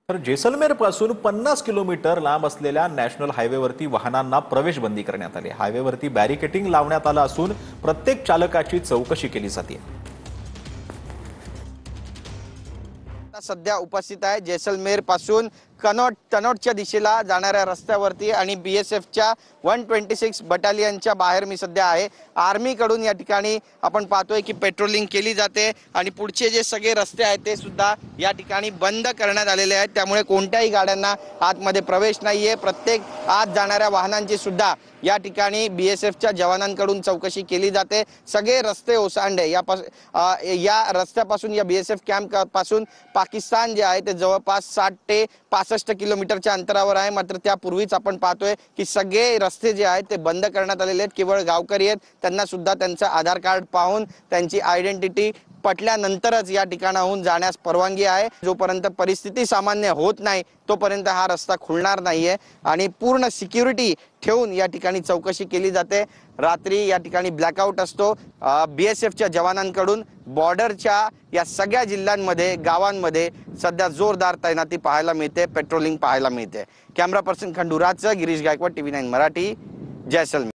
तर जेसलमेर पासून 50 किलोमीटर लांब असलेल्या नॅशनल हायवेवरती वाहनांना प्रवेश बंदी करण्यात आली। हायवेवरती बॅरिकेटिंग लावण्यात आलं असून प्रत्येक चालकाची चौकशी केली जाते। सध्या उपस्थित आहे जेसलमेर पासून कनौजच्या दिशेला जाणाऱ्या रस्त्यावरती आणि बीएसएफच्या 126 बटालियनच्या बाहेर मी सध्या आहे। आर्मी कडून या ठिकाणी आपण पाहतोय की पेट्रोलिंग केली जाते आणि पुढचे जे सगळे रस्ते आहेत ते सुद्धा या ठिकाणी बंद करण्यात आलेले आहेत, त्यामुळे कोणत्याही गाड्यांना आतमध्ये प्रवेश नाहीये। प्रत्येक आत जाणाऱ्या वाहनांची सुद्धा या ठिकाणी बीएसएफच्या जवानांकडून चौकशी केली जाते। सगळे रस्ते ओसांडे या रस्त्यापासून या बीएसएफ कॅम्प पासून पाकिस्तान जे आहे ते जवळपास 60 ते 65 किलोमीटरच्या अंतरावर आहे। मात्र त्यापूर्वीच आपण पाहतोय की सगळे रस्ते जे आहेत ते बंद करण्यात आलेले आहेत। केवळ गावकरी आहेत, त्यांना सुद्धा त्यांचं आधार कार्ड पाहून त्यांची आयडेंटिटी पटल्यानंतरच या ठिकाणाहून जाण्यास परवानगी आहे। जोपर्यंत परिस्थिती सामान्य होत नाही तोपर्यंत हा रस्ता खुलणार नाहीये आणि पूर्ण सिक्युरिटी ठेवून या ठिकाणी चौकशी केली जाते। रात्री या ठिकाणी ब्लॅकआउट असतो बीएसएफच्या जवानांकडून। बॉर्डरच्या या सगळ्या जिल्ह्यांमध्ये गावांमध्ये सध्या जोरदार तैनाती पाहायला मिळते, पेट्रोलिंग पाहायला मिळते। कॅमेरा पर्सन खंडूराजचं गिरीश गायकवाड, TV9 मराठी, जैसलमेर।